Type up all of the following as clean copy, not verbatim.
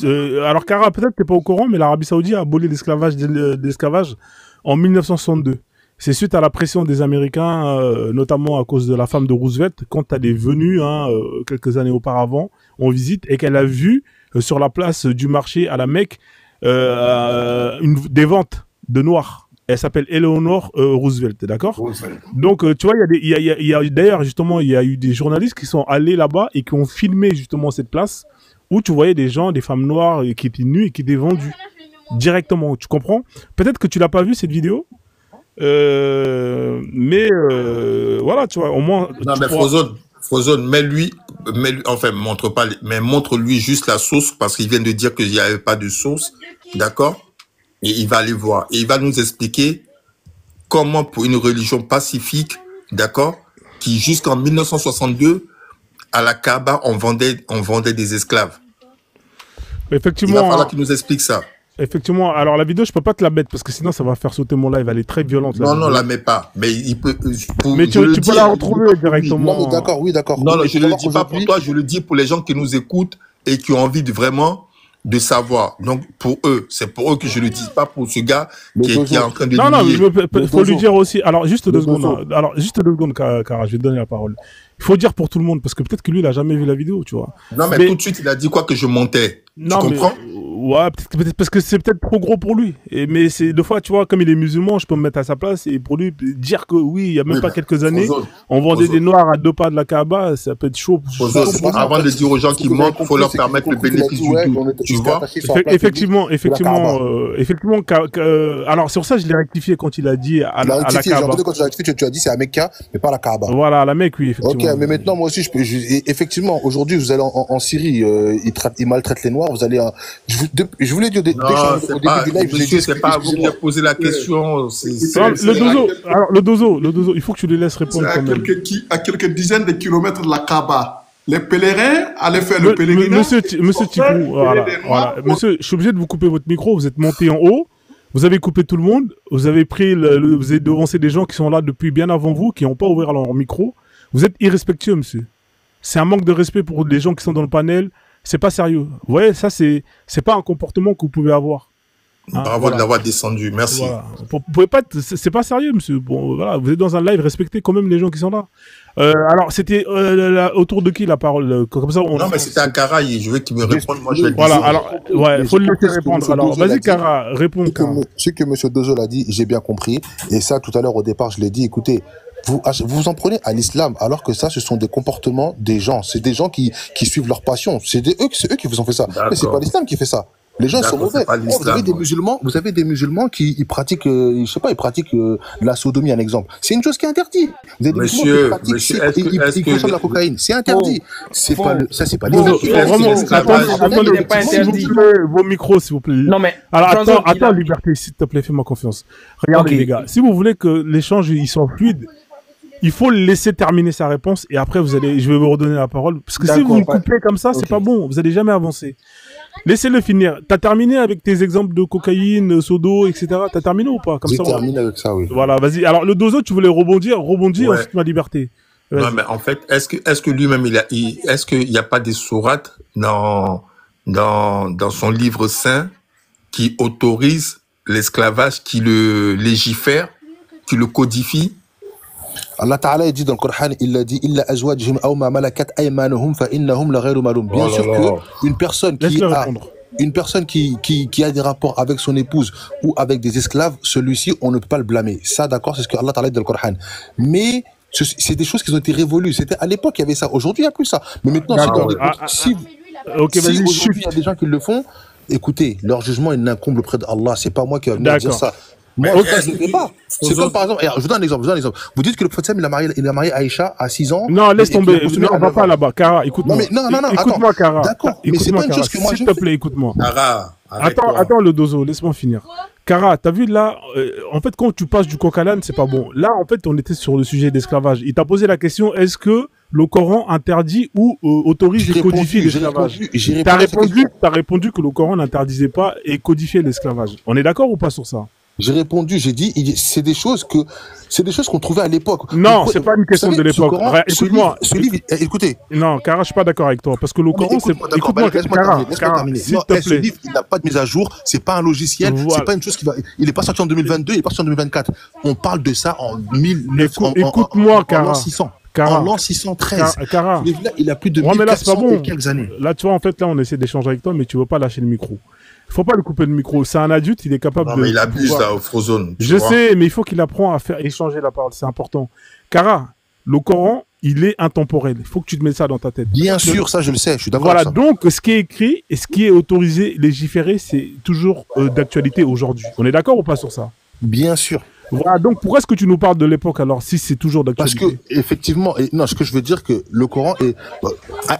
Alors, Kara, peut-être t'es pas au courant, mais l'Arabie Saoudite a aboli l'esclavage en 1962. C'est suite à la pression des Américains, notamment à cause de la femme de Roosevelt, quand elle est venue quelques années auparavant en visite et qu'elle a vu sur la place du marché à la Mecque des ventes de noirs. Elle s'appelle Eleanor Roosevelt, d'accord? Donc, tu vois, il y a d'ailleurs, justement, il y a eu des journalistes qui sont allés là-bas et qui ont filmé justement cette place où tu voyais des gens, des femmes noires qui étaient nues et qui étaient vendues directement. Tu comprends? Peut-être que tu l'as pas vu cette vidéo, mais voilà, tu vois, au moins. Non, mais Frozone, enfin, montre pas, mais montre-lui juste la source parce qu'il vient de dire qu'il n'y avait pas de source, d'accord? Et il va aller voir. Et il va nous expliquer comment, pour une religion pacifique, d'accord, qui jusqu'en 1962, à la Kaaba, on vendait des esclaves. Effectivement. Il va falloir qu'il nous explique ça. Effectivement. Alors, la vidéo, je peux pas te la mettre parce que sinon, ça va faire sauter mon live. Elle est très violente. Non, la mets pas. Mais il peut. Mais tu peux la retrouver directement. Non, d'accord, oui, d'accord. Non, je ne le dis pas pour toi, je le dis pour les gens qui nous écoutent et qui ont envie de savoir. Donc, pour eux, c'est pour eux que je le dis, pas pour ce gars qui est en train de Non, il faut lui dire aussi. Alors, juste 2 secondes. Alors, juste 2 secondes, Kara, je vais te donner la parole. Il faut dire pour tout le monde, parce que peut-être que lui, il a jamais vu la vidéo, tu vois. Non, mais tout de suite, il a dit quoi que je montais. Non, tu comprends? Ouais, peut-être parce que c'est peut-être trop gros pour lui. Mais c'est deux fois, tu vois, comme il est musulman, je peux me mettre à sa place et pour lui dire que oui, il y a même pas quelques années, on vendait des noirs à 2 pas de la Kaaba, ça peut être chaud. Avant de dire aux gens qui mentent, il faut leur permettre le bénéfice du doute. Tu vois? Effectivement. Alors, sur ça, je l'ai rectifié quand il a dit à la Kaaba. Quand tu as rectifié, tu as dit c'est à Mecca, mais pas à la Kaaba. Voilà, à la Mecque, oui, effectivement. Ok, mais maintenant, moi aussi, effectivement, aujourd'hui, vous allez en Syrie, ils maltraitent les Noirs, vous allez je voulais dire au début du live, monsieur, c'est pas à vous qui avez posé la question. Le dozo, il faut que tu les laisses répondre. À quelques dizaines de kilomètres de la Kaaba, les pélérins allaient faire le pèlerinage. Monsieur Tikou, voilà. Monsieur, je suis obligé de vous couper votre micro, vous êtes monté en haut, vous avez coupé tout le monde, vous avez vous avez devancé des gens qui sont là depuis bien avant vous, qui n'ont pas ouvert leur micro. Vous êtes irrespectueux, monsieur. C'est un manque de respect pour les gens qui sont dans le panel. C'est pas sérieux. Vous voyez, ça, c'est pas un comportement que vous pouvez avoir. Bravo de l'avoir descendu. Merci. Voilà. Vous pouvez pas, c'est pas sérieux, monsieur. Bon, voilà, vous êtes dans un live, respectez quand même les gens qui sont là. Alors, c'était autour de qui la parole? Comme ça, non, mais c'était à Kara. Je veux qu'il me réponde. Moi, je vais le dire. Voilà, alors, ouais, il faut le laisser répondre. Alors, vas-y, Kara, réponds. Ce que monsieur Dozo l'a dit, j'ai bien compris. Et ça, tout à l'heure, au départ, je l'ai dit, écoutez, vous en prenez à l'islam, alors que ça, ce sont des comportements des gens. C'est des gens qui suivent leur passion. C'est eux qui vous ont fait ça. Mais c'est pas l'islam qui fait ça. Les gens sont mauvais. Vous avez des musulmans qui pratiquent, je sais pas, ils pratiquent la sodomie, un exemple. C'est une chose qui est interdite. Vous avez des musulmans qui pratiquent, ils consomment la cocaïne. C'est interdit. C'est pas l'islam. Attendez, vos micros, s'il vous plaît. Non, mais. Alors, attends, Liberté, s'il te plaît, fais-moi confiance. Regardez, les gars, si vous voulez que l'échange, il soit fluide, il faut le laisser terminer sa réponse et après, je vais vous redonner la parole. Parce que si vous me coupez comme ça, c'est pas bon. Vous allez jamais avancer. Laissez-le finir. T'as terminé avec tes exemples de cocaïne, sodo, etc. T'as terminé ou pas? J'ai terminé avec ça, oui. Voilà, vas-y. Alors, le dozo, tu voulais rebondir, ensuite ma liberté. Non, mais en fait, est-ce que lui-même, est-ce qu'il n'y a pas des sourates dans son livre saint qui autorise l'esclavage, qui le légifère, qui le codifie? Allah Ta'ala dit dans le Coran, il a dit illa azwajhum aw ma malakat aymanuhum fa innahum la ghayru malum. Bien sûr que une personne qui a des rapports avec son épouse ou avec des esclaves, celui-ci on ne peut pas le blâmer. Ça d'accord, c'est ce que Allah Ta'ala dit dans le Coran. Mais c'est des choses qui ont été révolues. C'était à l'époque il y avait ça. Aujourd'hui il n'y a plus ça. Mais maintenant si aujourd'hui il y a des gens qui le font, écoutez, leur jugement il n'incombe auprès d'Allah. C'est pas moi qui vais venir dire ça. Moi, je ne le fais pas. C'est comme par exemple, je vous donne un exemple, Vous dites que le prophète il a marié Aïcha à 6 ans. Non, laisse tomber. Non, on va pas là-bas. Kara, écoute-moi. Non, écoute-moi, Kara. D'accord. Mais c'est pas une chose que moi je fais. S'il te plaît, écoute-moi. Kara. Attends, le dozo, laisse-moi finir. Kara, t'as vu là, en fait, quand tu passes du coq à l'âne, c'est pas bon. Là, en fait, on était sur le sujet d'esclavage. Il t'a posé la question, est-ce que le Coran interdit ou autorise et codifie l'esclavage? T'as répondu que le Coran n'interdisait pas et codifiait l'esclavage. On est d'accord ou pas sur ça? J'ai répondu, j'ai dit, c'est des choses qu'on trouvait à l'époque. Non, c'est pas une question de l'époque. Écoute-moi. Écoutez. Non, Kara, je suis pas d'accord avec toi. Parce que le Coran, c'est... Écoute-moi, Kara, s'il te plaît. Ce livre, il n'a pas de mise à jour. C'est pas un logiciel. Voilà. C'est pas une chose qui va... Il n'est pas sorti en 2022, il est pas sorti en 2024. On parle de ça en 1900... Écoute-moi, Kara. En l'an 600. En l'an 613. Kara. Il a plus de 1400 et quelques années. Là, tu vois, en fait, là, on essaie d'échanger avec toi, mais tu veux pas lâcher le micro. Il faut pas lui couper le micro. C'est un adulte, il est capable de... Non, mais il abuse là au Frozone. Je sais, mais il faut qu'il apprenne à faire échanger la parole. C'est important. Kara, le Coran, il est intemporel. Il faut que tu te mettes ça dans ta tête. Bien sûr, ça, je le sais. Je suis d'accord avec ça. Voilà, donc, ce qui est écrit et ce qui est autorisé, légiféré, c'est toujours d'actualité aujourd'hui. On est d'accord ou pas sur ça? Bien sûr. Voilà, donc pourquoi est-ce que tu nous parles de l'époque alors, si c'est toujours d'actualité? Parce que, effectivement, non, ce que je veux dire que le Coran est...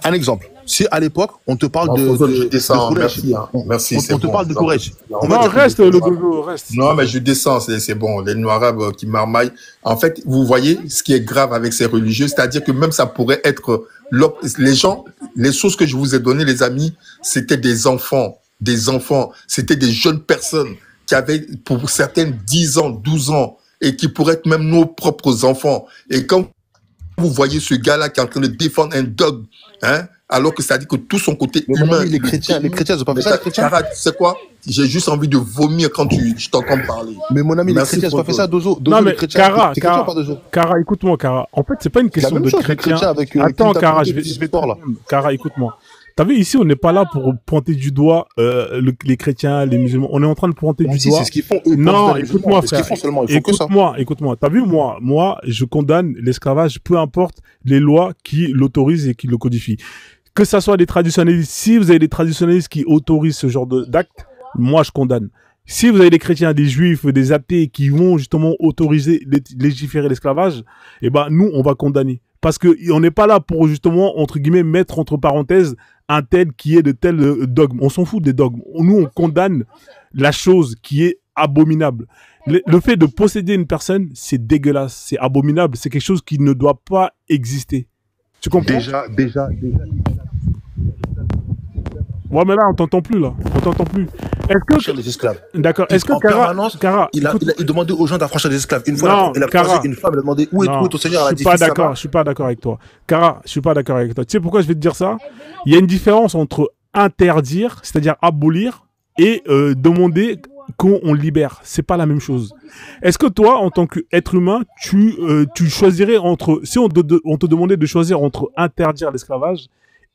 Un exemple. Si à l'époque, on te parle je descends, merci. Merci, on te parle de Quraysh. Non, reste, le gogo, reste. Non, mais je descends, c'est bon. Les noirs arabes qui marmaillent. En fait, vous voyez ce qui est grave avec ces religieux, c'est-à-dire que même ça pourrait être... Les gens, les sources que je vous ai données, les amis, c'était des enfants. C'était des jeunes personnes qui avaient, pour certaines, 10 ans, 12 ans, et qui pourraient être même nos propres enfants. Et quand vous voyez ce gars-là qui est en train de défendre un dogme, hein, alors que ça dit que tout son côté humain... Les chrétiens, ils ont pas fait ça, les chrétiens. C'est quoi? J'ai juste envie de vomir quand je t'entends parler. Mais mon ami, les chrétiens, ils ont pas fait ça, Dozo. Non, mais Kara, écoute-moi, Kara. En fait, c'est pas une question de chrétien. Attends, Kara, je vais te répondre. Kara, écoute-moi. T'as vu, ici, on n'est pas là pour pointer du doigt les chrétiens, les musulmans. On est en train de pointer du doigt. C'est ce qu'ils font, eux. Non, écoute-moi, frère. Écoute-moi. T'as vu, moi, je condamne l'esclavage, peu importe les lois qui l'autorisent et qui le codifient. Que ça soit des traditionnalistes, si vous avez des traditionnalistes qui autorisent ce genre d'actes, moi, je condamne. Si vous avez des chrétiens, des juifs, des athées qui vont justement autoriser, légiférer l'esclavage, eh ben, nous, on va condamner. Parce que on n'est pas là pour justement, entre guillemets, mettre entre parenthèses un tel qui est de tel dogme. On s'en fout des dogmes. Nous, on condamne la chose qui est abominable. Le fait de posséder une personne, c'est dégueulasse, c'est abominable, c'est quelque chose qui ne doit pas exister. Tu comprends? Déjà. Ouais, mais là, on t'entend plus, là. On t'entend plus. Est-ce que... les esclaves. D'accord. Est-ce que Kara... Il demandé aux gens d'affranchir les esclaves. Une fois, il a croisé une femme, il a demandé où est ton Seigneur? Je suis pas d'accord avec toi. Kara, je suis pas d'accord avec toi. Tu sais pourquoi je vais te dire ça? Il y a une différence entre interdire, c'est-à-dire abolir, et demander qu'on libère. C'est pas la même chose. Est-ce que toi, en tant qu'être humain, tu choisirais entre... Si on te demandait de choisir entre interdire l'esclavage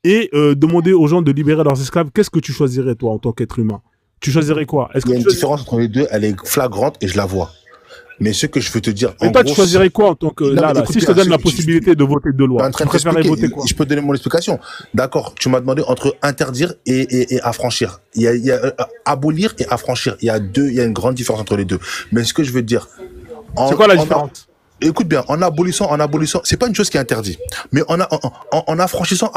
et demander aux gens de libérer leurs esclaves, qu'est-ce que tu choisirais, toi, en tant qu'être humain? Tu choisirais quoi? Il y a une différence entre les deux, elle est flagrante et je la vois. Mais ce que je veux te dire... Et toi, tu choisirais quoi en tant que... si je te donne la possibilité de voter deux lois, tu préférerais voter quoi? Je peux te donner mon explication. D'accord, tu m'as demandé entre interdire et affranchir. Il y a abolir et affranchir. Il y a une grande différence entre les deux. Mais ce que je veux te dire... C'est quoi la différence? Écoute bien, en abolissant, c'est pas une chose qui est interdite. Mais en affranchissant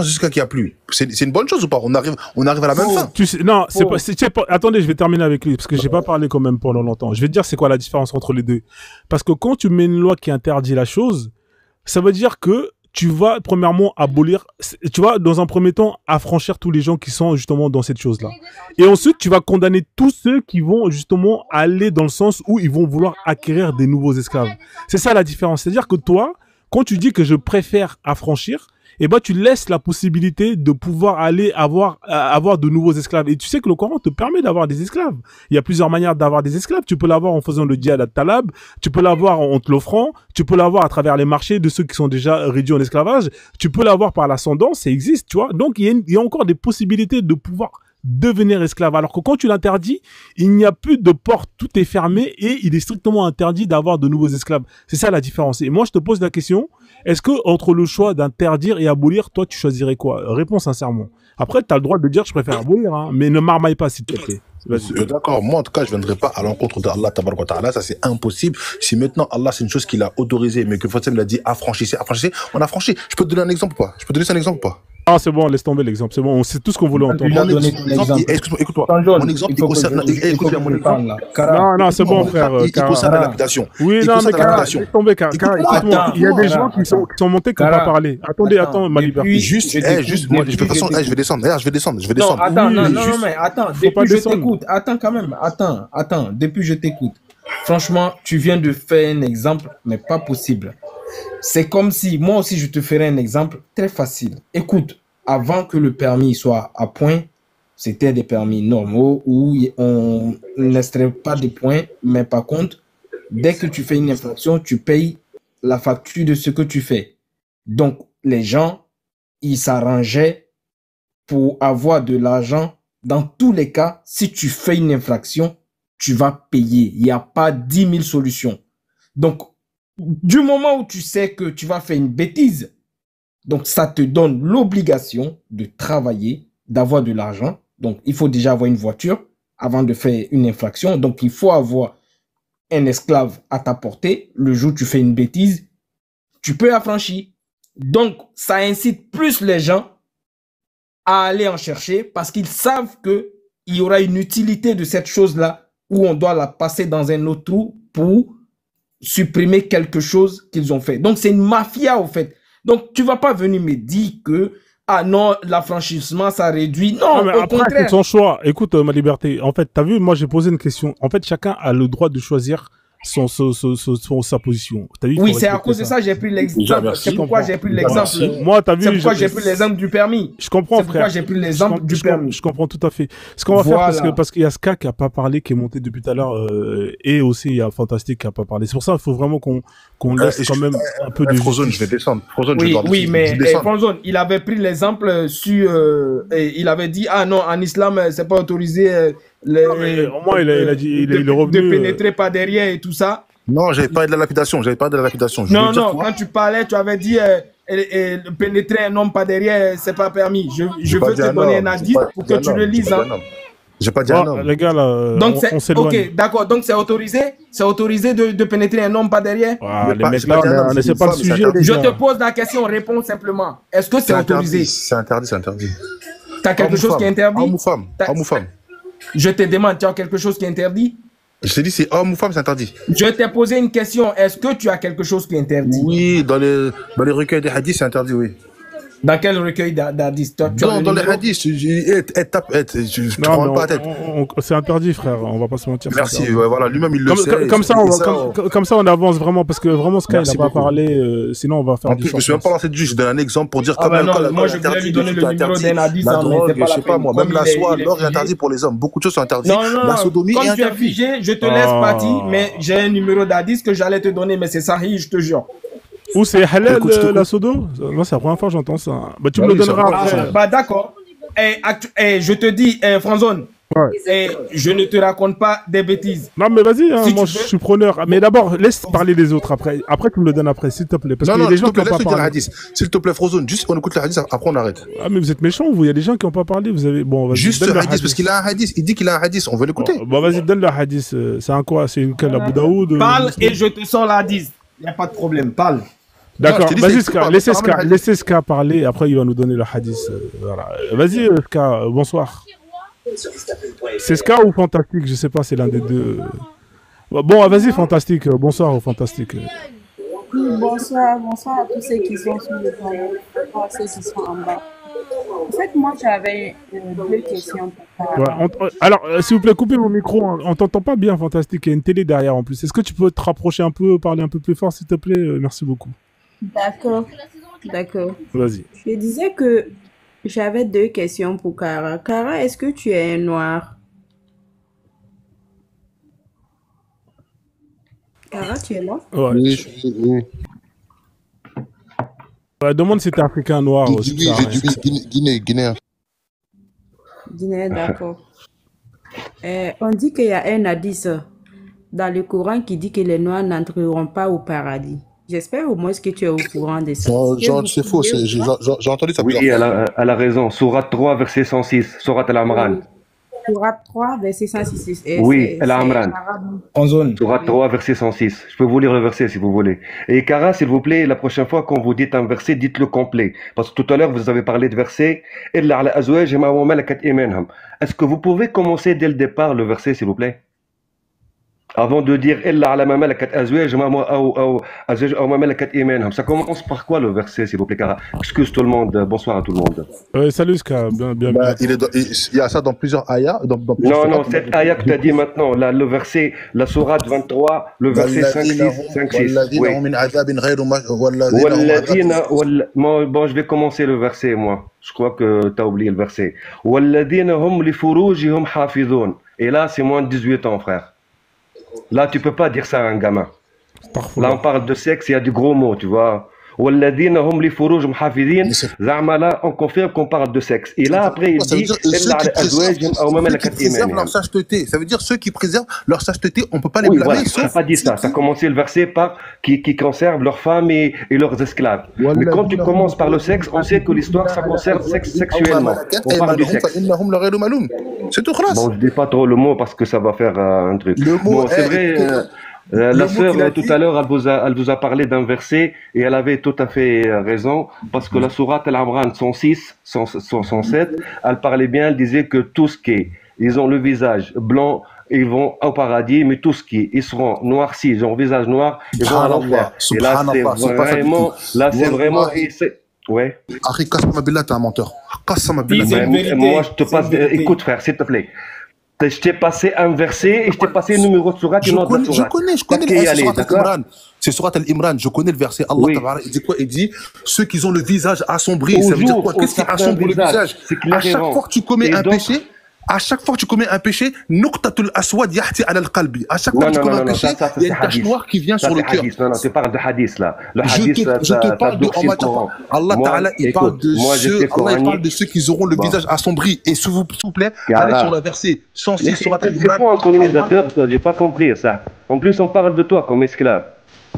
jusqu'à qu'il n'y a plus. C'est une bonne chose ou pas? On arrive à la même fin. Non, c'est pas, attendez, je vais terminer avec lui, parce que j'ai pas parlé quand même pendant longtemps. Je vais te dire c'est quoi la différence entre les deux. Parce que quand tu mets une loi qui interdit la chose, ça veut dire que tu vas premièrement abolir, tu vas dans un premier temps affranchir tous les gens qui sont justement dans cette chose-là. Et ensuite, tu vas condamner tous ceux qui vont justement aller dans le sens où ils vont vouloir acquérir des nouveaux esclaves. C'est ça la différence. C'est-à-dire que toi, quand tu dis que je préfère affranchir, eh ben, tu laisses la possibilité de pouvoir aller avoir de nouveaux esclaves. Et tu sais que le Coran te permet d'avoir des esclaves. Il y a plusieurs manières d'avoir des esclaves. Tu peux l'avoir en faisant le djihad al-talab, tu peux l'avoir en te l'offrant, tu peux l'avoir à travers les marchés de ceux qui sont déjà réduits en esclavage, tu peux l'avoir par l'ascendance, ça existe, tu vois. Donc, il y a encore des possibilités de pouvoir devenir esclave. Alors que quand tu l'interdis, il n'y a plus de porte, tout est fermé et il est strictement interdit d'avoir de nouveaux esclaves. C'est ça la différence. Et moi, je te pose la question, est-ce que entre le choix d'interdire et abolir, toi, tu choisirais quoi? Réponds sincèrement. Après, tu as le droit de dire je préfère abolir, hein, mais ne marmaille pas, s'il te plaît. D'accord, moi en tout cas je ne viendrai pas à l'encontre d'Allah tabaraka wa ta'ala, ça c'est impossible. Si maintenant Allah c'est une chose qu'il a autorisée, mais que Fatima l'a dit affranchissez, on a franchi. Je peux te donner un exemple ou pas? Je peux te donner un exemple ou pas? Ah, c'est bon, laisse tomber l'exemple. C'est bon, c'est tout ce qu'on voulait entendre. Écoute-moi. Mon exemple, il concerne. Écoute bien mon exemple. Non, c'est bon, frère. Il concerne la lapidation. Oui, non, mais laisse tomber, écoute-moi. Il y a des gens qui sont montés qui n'ont pas parlé. Attends, ma liberté. Juste, moi, de toute façon, je vais descendre. Je vais descendre. Non, attends, non, mais attends. Depuis je t'écoute. Attends, quand même. Attends. Depuis je t'écoute. Franchement, tu viens de faire un exemple, mais pas possible. C'est comme si, moi aussi, je te ferais un exemple très facile. Écoute, avant que le permis soit à point, c'était des permis normaux où on n'extrait pas de points, mais par contre, dès que tu fais une infraction, tu payes la facture de ce que tu fais. Donc, les gens, ils s'arrangeaient pour avoir de l'argent. Dans tous les cas, si tu fais une infraction, tu vas payer. Il n'y a pas 10 000 solutions. Donc, du moment où tu sais que tu vas faire une bêtise, donc ça te donne l'obligation de travailler, d'avoir de l'argent. Donc, il faut déjà avoir une voiture avant de faire une infraction. Donc, il faut avoir un esclave à ta portée. Le jour où tu fais une bêtise, tu peux affranchir. Donc, ça incite plus les gens à aller en chercher parce qu'ils savent qu'il y aura une utilité de cette chose-là où on doit la passer dans un autre trou pour supprimer quelque chose qu'ils ont fait. Donc, c'est une mafia, au fait. Donc, tu ne vas pas venir me dire que, ah non, l'affranchissement, ça réduit. Non, mais au après, contraire. c'est son choix. Écoute, ma liberté. En fait, tu as vu, moi, j'ai posé une question. En fait, chacun a le droit de choisir sa position. Oui, c'est à cause de ça que j'ai pris l'exemple. C'est pourquoi j'ai pris l'exemple. Moi, t'as vu, c'est pourquoi j'ai pris l'exemple du permis. Je comprends, frère. C'est pourquoi j'ai pris l'exemple du permis. Je comprends tout à fait. Ce qu'on va faire, parce qu'il y a Ska qui a pas parlé, qui est monté depuis tout à l'heure, et aussi il y a Fantastique qui a pas parlé. C'est pour ça qu'il faut vraiment qu'on laisse quand même un peu de Frozone, je vais descendre. Oui, mais Frozone, il avait pris l'exemple sur, il avait dit, ah non, en islam, c'est pas autorisé. Au moins, il a dit, il est revenu. De pénétrer par derrière et tout ça. Non, j'avais pas de la lapidation. Non, quand tu parlais, tu avais dit pénétrer un homme par derrière, c'est pas permis. Je veux te donner un indice pour que tu le lises. J'ai pas dit un homme. Les gars, là, on s'éloigne. Ok, d'accord. Donc, c'est autorisé de pénétrer un homme par derrière. Les mecs, là, on essaie pas le sujet. Je te pose la question, réponds simplement. Est-ce que c'est autorisé? C'est interdit. T'as quelque chose qui est interdit? Homme ou femme. Je te demande, tu as quelque chose qui est interdit? Je t'ai dit, c'est homme ou femme, c'est interdit. Je t'ai posé une question. Est-ce que tu as quelque chose qui est interdit? Oui, dans les recueils des hadiths, c'est interdit, oui. Dans quel recueil d'hadiths? Dans les hadiths, je ne prends pas la tête. C'est interdit, frère, on va pas se mentir. Merci, voilà, lui-même il le sait. Comme ça, on avance vraiment, parce que vraiment, Sky n'a pas parlé, sinon on va faire du short. Je ne suis même pas lancé de juste, je donne un exemple pour dire quand même. Moi, je voulais lui donner le numéro d'un hadith. La drogue, je sais pas moi, même la soie, l'or est interdit pour les hommes. Beaucoup de choses sont interdites. La sodomie est interdite. Comme tu es figé, je te laisse partir, mais j'ai un numéro d'hadith que j'allais te donner, mais c'est sahih, je te jure. Ou c'est halal la sodo? Moi, c'est la première fois que j'entends ça. Bah, tu me le donneras après. Bah, d'accord. Et je te dis, Franzone, je ne te raconte pas des bêtises. Non, mais vas-y, moi je suis preneur. Mais d'abord, laisse parler les autres après. Après, tu me le donnes après, s'il te plaît. Parce qu'il y a des gens qui n'ont pas parlé. S'il te plaît, Frozone, juste on écoute le hadith, après on arrête. Ah, mais vous êtes méchants, vous. Il y a des gens qui n'ont pas parlé. Vous avez. Bon, juste le hadith, parce qu'il a un hadith. Il dit qu'il a un hadith. On veut l'écouter. Bon, vas-y, donne le hadith. C'est un quoi? C'est une Abu Daoud? Parle et je te sors l'hadith. Il n'y a pas de problème. Parle. D'accord, vas-y Ska, laissez Ska parler, après il va nous donner le hadith. Voilà. Vas-y Ska, bonsoir. C'est Ska ou Fantastique? Je sais pas, c'est l'un des deux. Bon, vas-y Fantastique, bonsoir au Fantastique. Bonsoir à tous ceux qui sont sur le panneau, à ceux qui sont en bas. En fait, moi j'avais deux questions pour alors, s'il vous plaît, coupez mon micro, on t'entend pas bien Fantastique, il y a une télé derrière en plus. Est-ce que tu peux te rapprocher un peu, parler un peu plus fort s'il te plaît? Merci beaucoup. D'accord. Vas-y. Je disais que j'avais deux questions pour Kara. Kara, est-ce que tu es un noir? Kara, tu es là? Ouais. Oui. Ouais, demande si t'es africain noir aussi. Oui, j'ai dit Guinéen. Guinéen, d'accord. On dit qu'il y a un hadith dans le Coran qui dit que les noirs n'entreront pas au paradis. J'espère au moins que tu es au courant de ça. C'est faux, j'ai entendu ça. Oui, elle a raison. Sourate 3, verset 106, Sourate Al-Amran. Sourate 3, verset 106. Oui, El Amran. En zone. Sourate 3, verset 106. Je peux vous lire le verset si vous voulez. Et Kara, s'il vous plaît, la prochaine fois quand vous dites un verset, dites-le complet. Parce que tout à l'heure, vous avez parlé de verset. Est-ce que vous pouvez commencer dès le départ le verset, s'il vous plaît? Avant de dire ça commence par quoi le verset, s'il vous plaît, Kara? Excuse tout le monde, bonsoir à tout le monde. Salut Ska, bien. Il y a ça dans plusieurs ayats. Non, cette ayah que tu as dit maintenant, là, le verset, la sourate 23, le verset 5-6. Oui. Bon, je vais commencer le verset, moi. Je crois que tu as oublié le verset. Et là, c'est moins de 18 ans, frère. Là, tu peux pas dire ça à un gamin. Là, on parle de sexe, il y a du gros mot, tu vois. Là, on confirme qu'on parle de sexe. Et là, après, il dit ceux qui préservent leur chasteté. Ça veut dire ceux qui préservent leur chasteté, on ne peut pas les blâmer. Voilà, ça n'a pas dit ça. Ça a commencé le verset par qui conservent leurs femmes et leurs esclaves. Mais quand tu commences par le sexe, on sait que l'histoire, ça concerne sexe sexuellement. On parle du sexe. C'est tout classe. Bon, je ne dis pas trop le mot parce que ça va faire un truc. Bon, c'est vrai. La sœur, tout à l'heure, elle vous a parlé d'un verset et elle avait tout à fait raison parce que la sourate Al-Amran 106, 107, elle parlait bien, elle disait que tout ce qui est, ils ont le visage blanc, ils vont au paradis, mais tout ce qui est, ils seront noircis, ils ont le visage noir, ils vont à l'enfer. Et là, c'est vraiment, ouais. Harry, Qassama Billah, t'es un menteur. Qassama Billah. Moi, je te passe, écoute frère, s'il te plaît. Je t'ai passé un verset et je t'ai passé le numéro de sourate et notre sourate. Je connais la sourate Al-Imran. C'est sourate Al-Imran, je connais le verset. Allah il dit quoi? Il dit ceux qui ont le visage assombri. Ça veut dire quoi? Qu'est-ce qui assombrit le visage? À chaque fois que tu commets un péché, à chaque fois que tu commets un péché, nuqtatul aswad yahti ala al-qalbi. À chaque fois que tu commets un péché, il y a une tache noire qui vient sur le cœur. Non, tu parles de hadith là. Le hadith, je te parle de Allah Ta'ala, il parle de ceux qui auront le visage assombri. Et s'il vous plaît, allez sur le verset 106 sur la C'est pas un colonisateur, j'ai pas compris ça. En plus, on parle de toi comme esclave.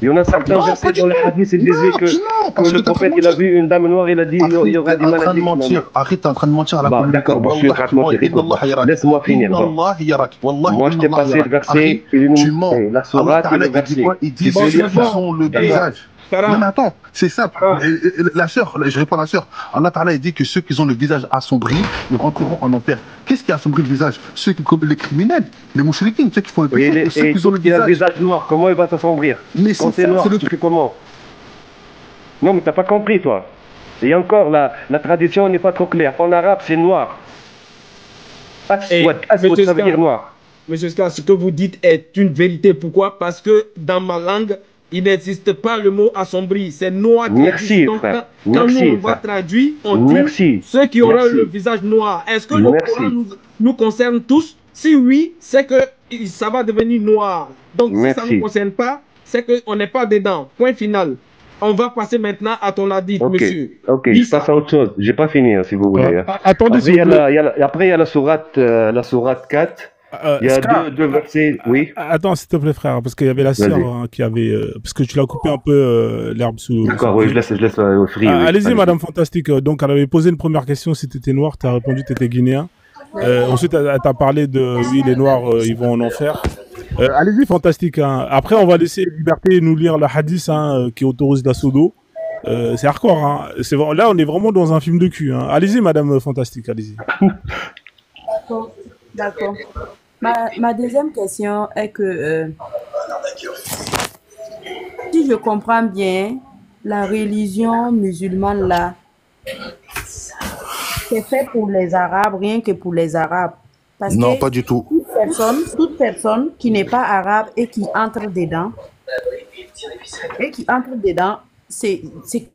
Il y en a certains versets dans les hadiths, ils disaient que le prophète, il a vu une dame noire, il a dit il y aurait des maladies. Arrête, t'es en train de mentir à la communauté. D'accord, je suis en train de mentir. Laisse-moi finir. Moi, je t'ai passé le verset, tu mens. La sourate et le verset. Il dit ceux qui ont le visage. Non mais attends, c'est simple. La sœur, je réponds à la sœur. Allah Ta'ala dit que ceux qui ont le visage assombri, ils rentreront en enfer. Qu'est-ce qui assombrit le visage? Ceux qui commettent les criminels, les mouchriquins, ceux qui font le péché, ceux qui ont le visage noir, comment il va s'assombrir? Mais quand c'est noir, tu fais comment? Non mais t'as pas compris toi. Et encore, la tradition n'est pas trop claire. En arabe, c'est noir. Aswad, ça veut dire noir. Monsieur Ska, ce que vous dites est une vérité. Pourquoi? Parce que dans ma langue, il n'existe pas le mot assombri, c'est noir. Merci, frère. Quand nous on va traduire, on dit ceux qui auront le visage noir. Est-ce que le Coran nous concerne tous? Si oui, c'est que ça va devenir noir. Donc si ça ne nous concerne pas, c'est qu'on n'est pas dedans. Point final. On va passer maintenant à ton hadith, monsieur. Ok, je passe à autre chose. J'ai pas fini, si vous voulez. Attendez, après, il y a la sourate 4. Il y a deux versets, oui. Attends, s'il te plaît, frère, parce qu'il y avait la sœur qui avait... parce que tu l'as coupé un peu l'herbe sous... D'accord, oui, je laisse au free. Allez-y, Madame Fantastique. Donc, elle avait posé une première question si tu étais noir, tu as répondu tu étais guinéen. Ensuite, elle t'a parlé de... Oui, les noirs, ils vont en enfer. Allez-y, Fantastique. Hein. Après, on va laisser Liberté nous lire le hadith qui autorise la sodo. C'est hardcore. Hein. Là, on est vraiment dans un film de cul. Hein. Allez-y, Madame Fantastique, allez-y. D'accord. Ma deuxième question est que si je comprends bien, la religion musulmane là, c'est fait pour les Arabes, rien que pour les Arabes. Parce non, que pas du tout. Toute personne qui n'est pas arabe et qui entre dedans, c'est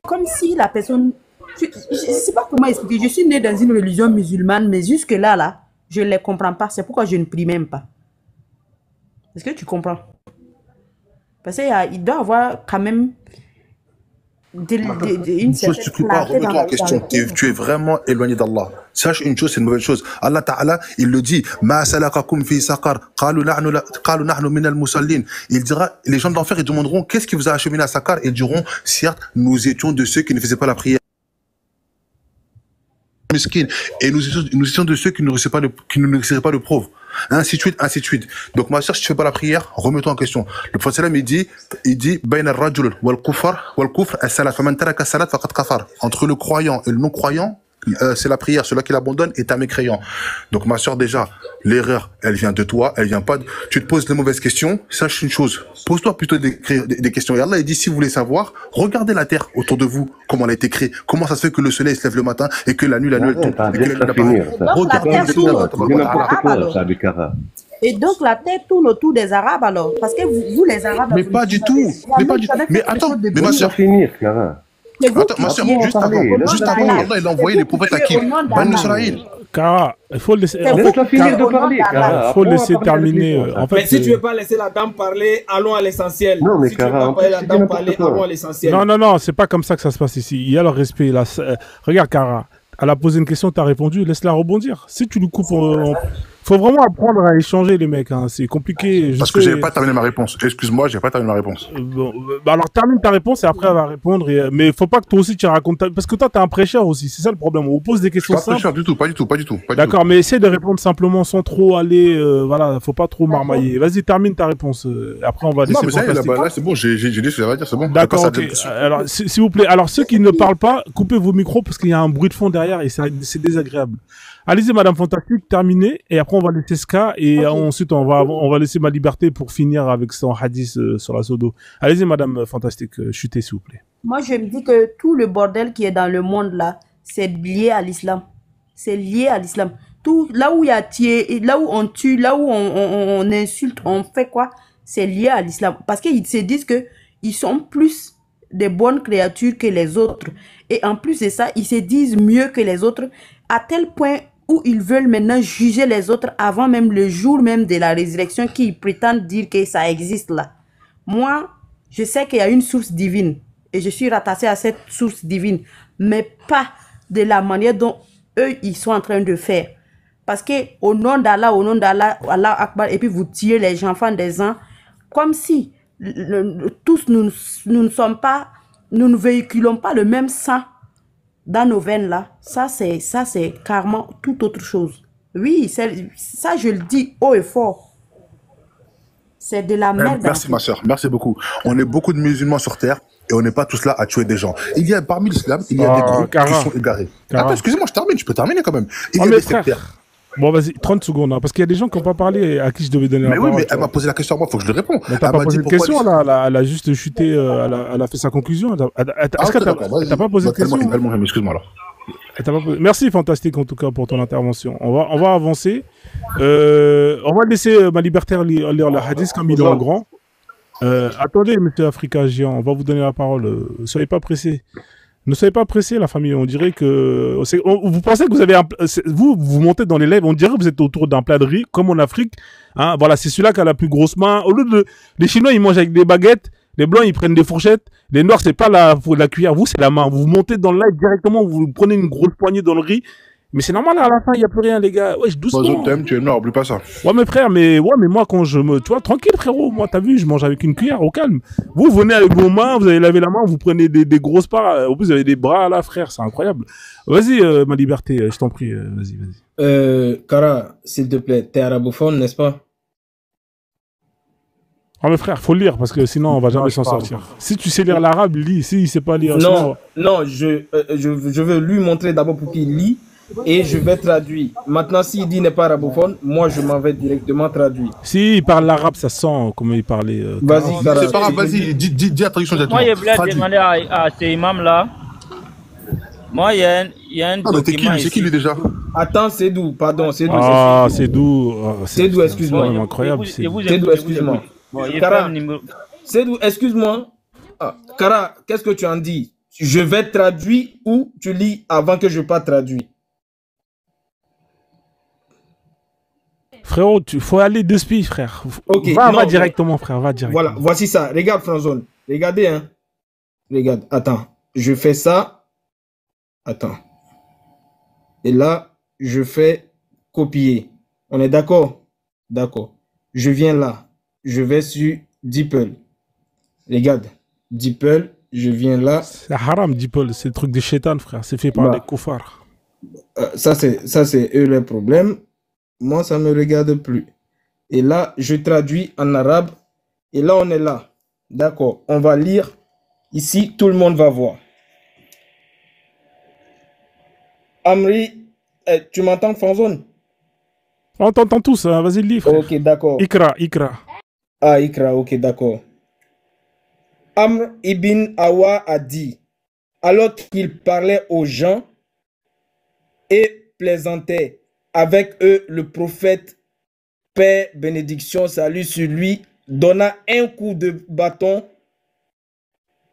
comme si la personne... Je ne sais pas comment expliquer. Je suis née dans une religion musulmane, mais jusque-là, je ne les comprends pas. C'est pourquoi je ne prie même pas. Est-ce que tu comprends? Parce qu'il doit y avoir quand même une certaine clarté dans la question. Tu es vraiment éloigné d'Allah. Sache une chose, c'est une mauvaise chose. Allah Ta'ala, il le dit. Il dira, les gens de l'enfer, ils demanderont, qu'est-ce qui vous a acheminé à Sakar? Ils diront, certes, nous étions de ceux qui ne faisaient pas la prière. mesquines, et nous étions de ceux qui ne nourrissaient pas de preuves. Ainsi de suite, ainsi de suite. Donc, ma sœur, si tu fais pas la prière, remets-toi en question. Le prophète il dit, entre le croyant et le non-croyant, c'est la prière. Celui qui l'abandonne est un mécréant. Donc, ma sœur, déjà, l'erreur, elle vient de toi, elle vient pas tu te poses les mauvaises questions. Sache une chose. Pose-toi plutôt des questions. Et Allah, il dit, si vous voulez savoir, regardez la terre autour de vous, comment elle a été créée. Comment ça se fait que le soleil se lève le matin et que la nuit, elle tombe. Regardez et donc la terre tourne autour des Arabes alors. Parce que vous les Arabes... Mais pas du tout. Mais attends, mais ma sœur... Attends, ma soeur, juste avant, Allah, il a envoyé les prophètes à qui? Bani Israël. Kara, il faut laisser, finir de parler. Il faut laisser terminer. En fait, mais si tu veux pas laisser la dame parler, allons à l'essentiel. Non, mais si tu veux pas laisser la dame parler, allons à l'essentiel. Non, c'est pas comme ça que ça se passe ici. Il y a le respect. Là. Regarde, Kara, elle a posé une question, tu as répondu, laisse-la rebondir. Si tu lui coupes, faut vraiment apprendre à échanger, les mecs. Hein. C'est compliqué. Parce que j'avais pas terminé ma réponse. Excuse-moi, j'ai pas terminé ma réponse. Alors termine ta réponse et après elle va répondre. Mais faut pas que toi aussi tu racontes. Parce que toi t'es un prêcheur aussi. C'est ça le problème. On vous pose des questions simples. Pas prêcheur du tout, pas du tout. D'accord, mais essaie de répondre simplement sans trop aller. Voilà, faut pas trop marmailler. Vas-y, termine ta réponse. Après on va laisser. Non, mais ça y est, là c'est bon. J'ai dit ce que j'avais à dire, c'est bon. D'accord. Okay. Alors s'il vous plaît. Alors ceux qui ne parlent pas, coupez vos micros parce qu'il y a un bruit de fond derrière et c'est désagréable. Allez-y, Madame Fantastique, terminez, et après on va laisser Ska, et ensuite on va laisser ma liberté pour finir avec son hadith sur la Sodo. Allez-y, Madame Fantastique, chutez s'il vous plaît. Moi, je me dis que tout le bordel qui est dans le monde là, c'est lié à l'islam. C'est lié à l'islam. Tout là où il y a tué, là où on tue, là où on insulte, on fait quoi, c'est lié à l'islam. Parce qu'ils se disent que ils sont plus des bonnes créatures que les autres. Et en plus de ça, ils se disent mieux que les autres, à tel point où ils veulent maintenant juger les autres avant même le jour même de la résurrection qu'ils prétendent dire que ça existe là. Moi, je sais qu'il y a une source divine et je suis rattachée à cette source divine, mais pas de la manière dont eux, ils sont en train de faire. Parce que au nom d'Allah, Allah Akbar, et puis vous tuez les enfants des uns, comme si tous nous ne véhiculons pas le même sang dans nos veines là. Ça c'est carrément tout autre chose. Oui, ça je le dis haut et fort. C'est de la merde. Merci ma soeur, merci beaucoup. On est beaucoup de musulmans sur terre et on n'est pas tous là à tuer des gens. Il y a parmi l'islam, il y a des groupes qui sont égarés. Attends, excusez-moi, je termine, je peux terminer quand même. Il y a des sectaires. Bon, vas-y, 30 secondes, hein, parce qu'il y a des gens qui n'ont pas parlé à qui je devais donner la parole. Mais oui, mais elle m'a posé la question à moi, il faut que je le réponde. Mais t'as pas posé de question, là, elle a juste chuté, elle a fait sa conclusion. Est-ce que t'as pas posé de question? Excuse-moi alors. Merci Fantastique en tout cas pour ton intervention. On va avancer. On va laisser ma libertaire lire le hadith comme il est en grand. Attendez, monsieur Africa Géant, on va vous donner la parole. Soyez pas pressés. Ne soyez pas pressés, la famille. On dirait que... vous pensez que vous avez... Vous montez dans les lèvres, on dirait que vous êtes autour d'un plat de riz, comme en Afrique. Hein, voilà, c'est celui-là qui a la plus grosse main. Au lieu de... Les Chinois, ils mangent avec des baguettes. Les Blancs, ils prennent des fourchettes. Les Noirs, c'est pas la cuillère. Vous, c'est la main. Vous montez dans le live directement, vous prenez une grosse poignée dans le riz. Mais c'est normal, à la fin, il n'y a plus rien, les gars. Ouais, doucement. Moi, je t'aime, tu es noir, oublie pas ça. Ouais, mes frères, mais moi, quand je me... Tu vois, tranquille, frérot. Moi, t'as vu, je mange avec une cuillère, au calme. Vous venez avec vos mains, vous avez lavé la main, vous prenez des grosses parts. En plus, vous avez des bras, là, frère. C'est incroyable. Vas-y, ma liberté, je t'en prie. Vas-y. Kara, s'il te plaît, t'es arabophone, n'est-ce pas? Ah, mes frères, faut le lire, parce que sinon, on va jamais s'en sortir. Si tu sais lire l'arabe, lis. Si il sait pas lire... Non, je veux lui montrer d'abord pour qu'il lit. Et je vais traduire. Maintenant, s'il dit n'est pas arabophone, moi je m'en vais directement traduire. Si il parle l'arabe, ça sent comment il parlait. Vas-y, c'est pas grave, vas-y, dis la traduction directement. Moi, je voulais demander à ces imams là. Moi, il y a un document. C'est qui lui déjà? Attends, c'est d'où? Pardon, c'est d'où? Ah, c'est d'où? C'est d'où, excuse-moi. C'est incroyable. C'est d'où, excuse-moi. Kara, c'est d'où, excuse-moi. Kara, qu'est-ce que tu en dis? Je vais traduire ou tu lis avant que je pas traduire? Frérot, il faut aller de spi, frère. Okay, va directement, frère, va directement. Voilà, voici ça. Regarde, Franzone. Regardez, hein. Regarde, attends. Je fais ça. Attends. Et là, je fais copier. On est d'accord? D'accord. Je viens là. Je vais sur DeepL. Regarde. DeepL, je viens là. C'est haram, DeepL. C'est le truc des chétans, frère. C'est fait par les koufars. Ça, c'est eux le problème. Moi, ça ne me regarde plus. Et là, je traduis en arabe. Et là, on est là. D'accord. On va lire. Ici, tout le monde va voir. Amri, tu m'entends, Fanzone? On t'entend tous, hein. Vas-y, lis. Ok, d'accord. Ikra. Ah, Ikra, ok, d'accord. Amr ibn Awa a dit, alors qu'il parlait aux gens et plaisantait avec eux, le prophète, paix, bénédiction, salut sur lui, donna un coup de bâton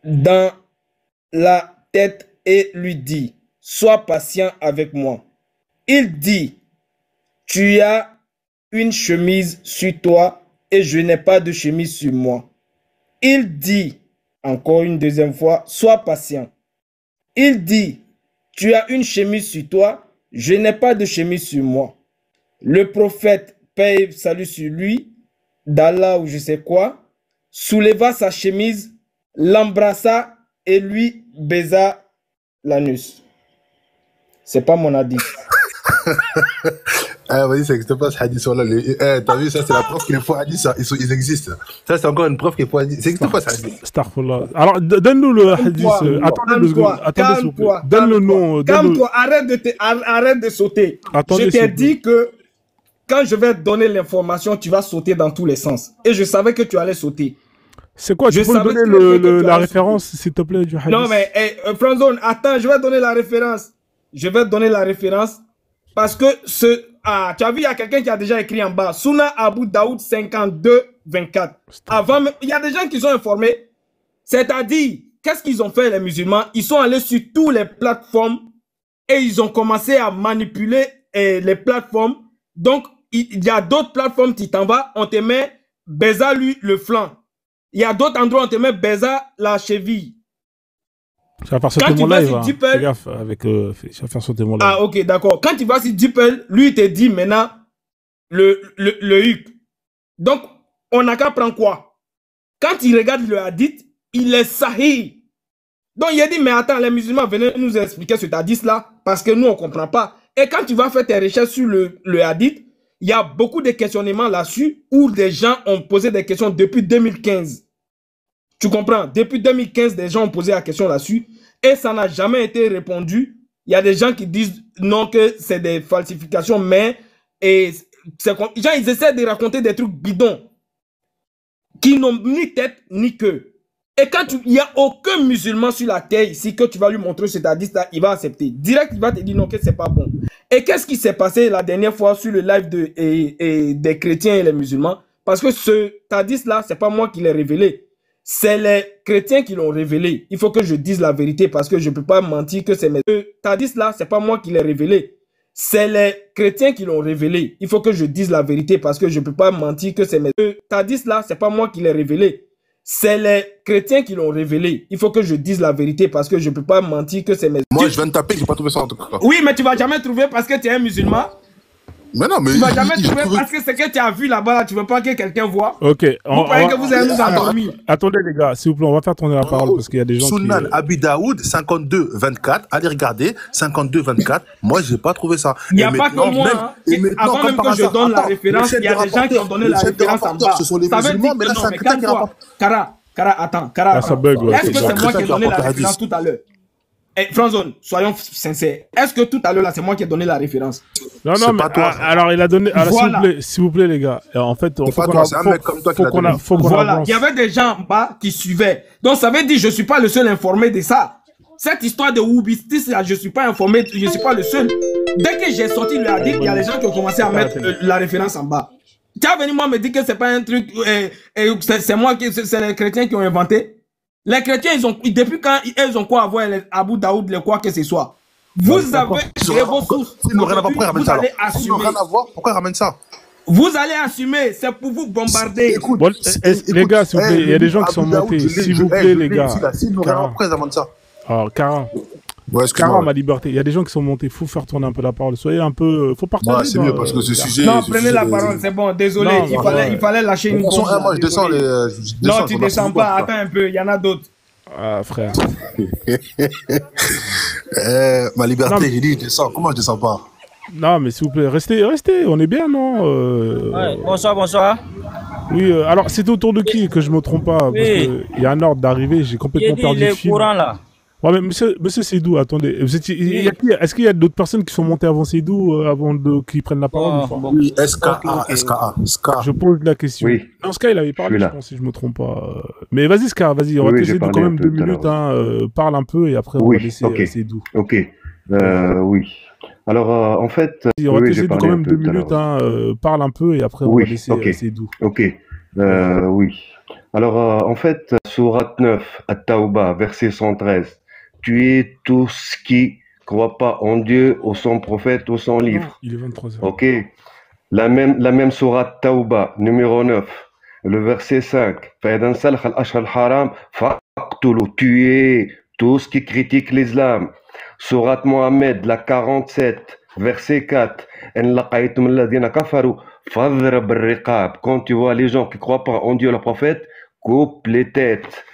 dans la tête et lui dit, sois patient avec moi. Il dit, tu as une chemise sur toi et je n'ai pas de chemise sur moi. Il dit, encore une deuxième fois, sois patient. Il dit, tu as une chemise sur toi, je n'ai pas de chemise sur moi. Le prophète, paix et salut sur lui, d'Allah ou je sais quoi, souleva sa chemise, l'embrassa et lui baisa l'anus. C'est pas mon hadith. Ah, vas-y, ça n'existe pas ce hadith-là. T'as vu, ça, c'est la preuve que les faux hadiths, ils existent. Ça, c'est encore une preuve que les faux hadiths. Ça n'existe pas ce hadith. Astaghfirullah. Alors, donne-nous le hadith. Attendez 2 secondes. Attendez, s'il vous plaît. Donne le nom. Calme-toi, arrête de sauter. Attendez, je t'ai dit que quand je vais te donner l'information, tu vas sauter dans tous les sens. Et je savais que tu allais sauter. C'est quoi? Tu peux me donner la référence, s'il te plaît, du hadith? Non, mais, Franzone, attends, je vais te donner la référence. Je vais te donner la référence. Parce que tu as vu, il y a quelqu'un qui a déjà écrit en bas. Sunna Abu Daoud 52-24. Avant, il y a des gens qui sont informés. C'est-à-dire, qu'est-ce qu'ils ont fait, les musulmans? Ils sont allés sur toutes les plateformes et ils ont commencé à manipuler les plateformes. Donc, il y a d'autres plateformes qui t'en vas, on te met baisa lui le flanc. Il y a d'autres endroits, on te met baisa la cheville. Ça va faire sauter mon live. Fais gaffe avec. Ça va faire sauter mon live. Ah, ok, d'accord. Quand tu vas sur DeepL, lui, il te dit maintenant le huc. Donc, on n'a qu'à prendre quoi? Quand il regarde le hadith, il est sahih. Donc, il a dit, mais attends, les musulmans, venez nous expliquer ce hadith-là, parce que nous, on ne comprend pas. Et quand tu vas faire tes recherches sur le hadith, il y a beaucoup de questionnements là-dessus, où des gens ont posé des questions depuis 2015. Tu comprends? Depuis 2015, des gens ont posé la question là-dessus et ça n'a jamais été répondu. Il y a des gens qui disent non, que c'est des falsifications, mais genre, ils essaient de raconter des trucs bidons qui n'ont ni tête ni queue. Et quand il n'y a aucun musulman sur la terre ici que tu vas lui montrer cet hadith-là, il va accepter. Direct, il va te dire non, que c'est pas bon. Et qu'est-ce qui s'est passé la dernière fois sur le live des chrétiens et les musulmans? Parce que ce hadith-là, c'est pas moi qui l'ai révélé. C'est les chrétiens qui l'ont révélé. Il faut que je dise la vérité parce que je ne peux pas mentir que c'est mes... Hadith-là, c'est pas moi qui l'ai révélé. C'est les chrétiens qui l'ont révélé. Il faut que je dise la vérité parce que je ne peux pas mentir que c'est mes... Hadith-là, c'est pas moi qui l'ai révélé. C'est les chrétiens qui l'ont révélé. Il faut que je dise la vérité parce que je ne peux pas mentir que c'est mes... Moi, je viens de taper, je n'ai pas trouvé ça en tout cas. Oui, mais tu ne vas jamais trouver parce que tu es un musulman. Mais non, mais... Tu ne vas jamais trouver parce que c'est que tu as vu là-bas, tu ne veux pas que quelqu'un voit. Ok. Vous croyez que vous allez nous endormir. Attendez les gars, s'il vous plaît, on va faire tourner la parole parce qu'il y a des gens Sunan Abi Daoud 52-24, allez regarder, 52-24, moi je n'ai pas trouvé ça. Il n'y a pas que moi, avant même que je donne la référence, il y a des gens qui ont donné la référence en bas. Ce sont les musulmans, mais là c'est un chrétien qui rapporte. Cara, attends. Est-ce que c'est moi qui ai donné la référence tout à l'heure? Franzone, soyons sincères. Est-ce que tout à l'heure, là, c'est moi qui ai donné la référence? Non, mais alors il a donné... Alors, s'il vous plaît, les gars. En fait, il faut qu'on avance. Il y avait des gens en bas qui suivaient. Donc, ça veut dire que je ne suis pas le seul informé de ça. Cette histoire de Woubistis, je ne suis pas informé, je ne suis pas le seul. Dès que j'ai sorti le hadith, il y a des gens qui ont commencé à mettre la référence en bas. Tu as venu moi me dire que c'est pas un truc... c'est moi, c'est les chrétiens qui ont inventé. Les chrétiens, depuis quand ils ont quoi à voir les Abu Daoud, les quoi que ce soit. Vous avez vos sources. Vous allez assumer. Pourquoi ils ramènent ça? Vous allez assumer, c'est pour vous bombarder. Bon, les gars, s'il vous plaît, il y a des gens qui sont montés. S'il vous plaît, les gars. Pourquoi ils ramènent ça? Alors, Karin. Karin, ma liberté. Il y a des gens qui sont montés. Il faut faire tourner un peu la parole. Soyez un peu. Faut partager. Ouais, c'est mieux parce que ce sujet. Non, prenez la parole, c'est bon. Désolé, il fallait lâcher une bombe. Moi, je descends les. Non, tu descends pas. Attends un peu, il y en a d'autres. Ah, frère. Ma liberté, j'ai dit, je descends. Comment je descends pas? Non, mais s'il vous plaît, restez, on est bien, non Ouais, bonsoir. Oui, alors c'est au tour de qui que je me trompe pas? Oui. Parce qu'il y a un ordre d'arrivée, j'ai complètement perdu le fil. Courant là. Ouais, mais monsieur Seydou, attendez. Est-ce qu'il y a d'autres personnes qui sont montées avant Seydou, avant qu'ils prennent la parole? Oui, SKA. Je pose la question. Oui. Non, Ska, il avait parlé, je pense, si je me trompe pas. Mais vas-y, Ska, vas-y, on va te laisser quand même 2 minutes. Parle un peu et après on va laisser Seydou. Ok. Oui. Alors, en fait... On va te laisser quand même 2 minutes. Parle un peu et après on va laisser Seydou. Ok. Oui. Alors, en fait, Sourate 9, At-Tawbah, verset 113. Tuez tous qui croient pas en Dieu, ou son prophète, ou son livre. Il est 23h. Ok. La même Sourate Tawbah, numéro 9, le verset 5. فَإِذَا انْسَلَخَ الْأَشْهُرُ الْحَرَامُ فَاقْتُلُوا. Tuez tous qui critiquent l'islam. Sourate Mohammed, la 47, verset 4. إِنْ لَقَيْتُمُ الَّذِينَ كَفَرُوا فَاضْرِبُوا الرِّقَابَ. Quand tu vois les gens qui croient pas en Dieu, le prophète, coupe les têtes.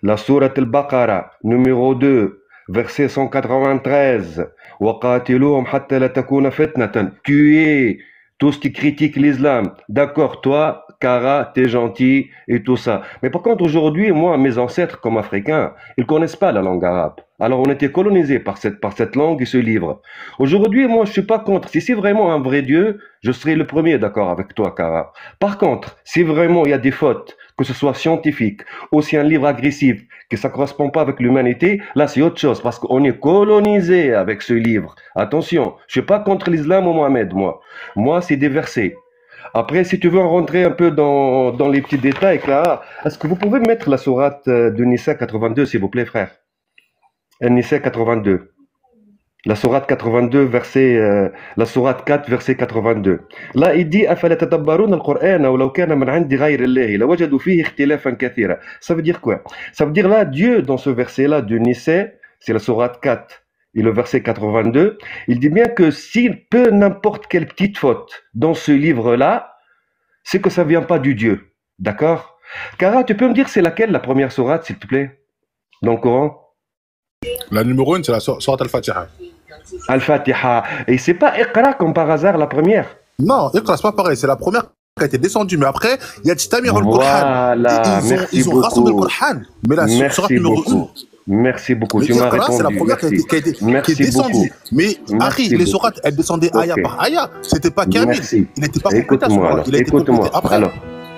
La sourate al-Baqarah, numéro 2, verset 193. وَقَاتِلُوهُمْ حَتَّى لَا تَكُونَ فِتْنَةً. Tuez tous qui critiquent l'islam. D'accord, toi, Kara, t'es gentil et tout ça. Mais par contre, aujourd'hui, moi, mes ancêtres comme africains, ils connaissent pas la langue arabe. Alors, on était colonisés par cette langue et ce livre. Aujourd'hui, moi, je suis pas contre. Si c'est vraiment un vrai Dieu, je serai le premier d'accord avec toi, Kara. Par contre, si vraiment il y a des fautes, que ce soit scientifique, aussi un livre agressif, que ça correspond pas avec l'humanité, là, c'est autre chose, parce qu'on est colonisé avec ce livre. Attention, je suis pas contre l'islam ou Mohamed, moi. Moi, c'est des versets. Après, si tu veux rentrer un peu dans les petits détails, Clara, est-ce que vous pouvez mettre la sourate de Nisa 82, s'il vous plaît, frère? Nisa 82. La sourate 82, la sourate 4, verset 82. Là, il dit أَفَلَا تَدَبَّرُونَ الْقُرْآنَ وَلَوْ كَانَ مِنْ عِنْدِ غَيْرِ اللَّهِ لَوَجَدُوا فِيهِ اخْتِلَافًا كَثِيرًا. Ça veut dire quoi? Ça veut dire là, Dieu, dans ce verset-là de Nisa, c'est la sourate 4 et le verset 82, il dit bien que s'il peut n'importe quelle petite faute dans ce livre-là, c'est que ça vient pas du Dieu. D'accord? Kara, tu peux me dire c'est laquelle la première sourate, s'il te plaît, dans le Coran? La numéro 1, c'est la sourate Al-Fatiha. Al-Fatiha. Et c'est pas Iqra comme par hasard la première? Non, Iqra, c'est pas pareil. C'est la première qui a été descendue. Mais après, il y a Tistamir al-Qur'an. Voilà, ils ont rassemblé le Qur'an. Mais la sourate numéro 1. Merci beaucoup, tu m'as répondu. C'est la première qui est descendue. Mais Harry, les sourates, elles descendaient aya par aya. C'était pas Kamil. Il n'était pas complété. Il a été complété après. Alors,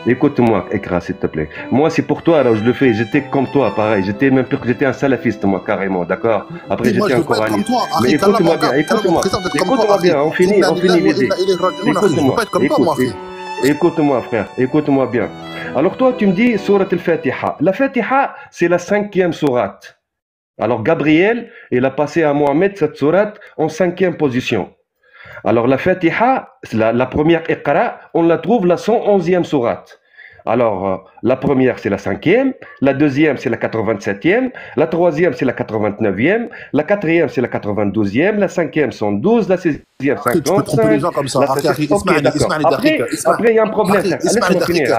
écoute-moi, Ekra, s'il te plaît. Moi, c'est pour toi, alors je le fais. J'étais comme toi, pareil. J'étais même pire que j'étais un salafiste, moi, carrément, d'accord? Après, j'étais un coraniste. Mais écoute-moi bien, écoute-moi bien. On finit l'idée. Écoute-moi, frère, écoute-moi bien. Alors toi, tu me dis sourate al-Fatiha. La Fatiha, c'est la 5e sourate. Alors Gabriel, il a passé à Mohamed cette sourate en 5e position. Alors la Fatiha, la première Iqra, on la trouve la 111e sourate. Alors, la première, c'est la 5e, la deuxième, c'est la 87e, la troisième, c'est la 89e, la quatrième, c'est la 92e, la 5e, 112, la 6e, 55. Tu peux tromper les gens comme ça. Après, il y a un problème.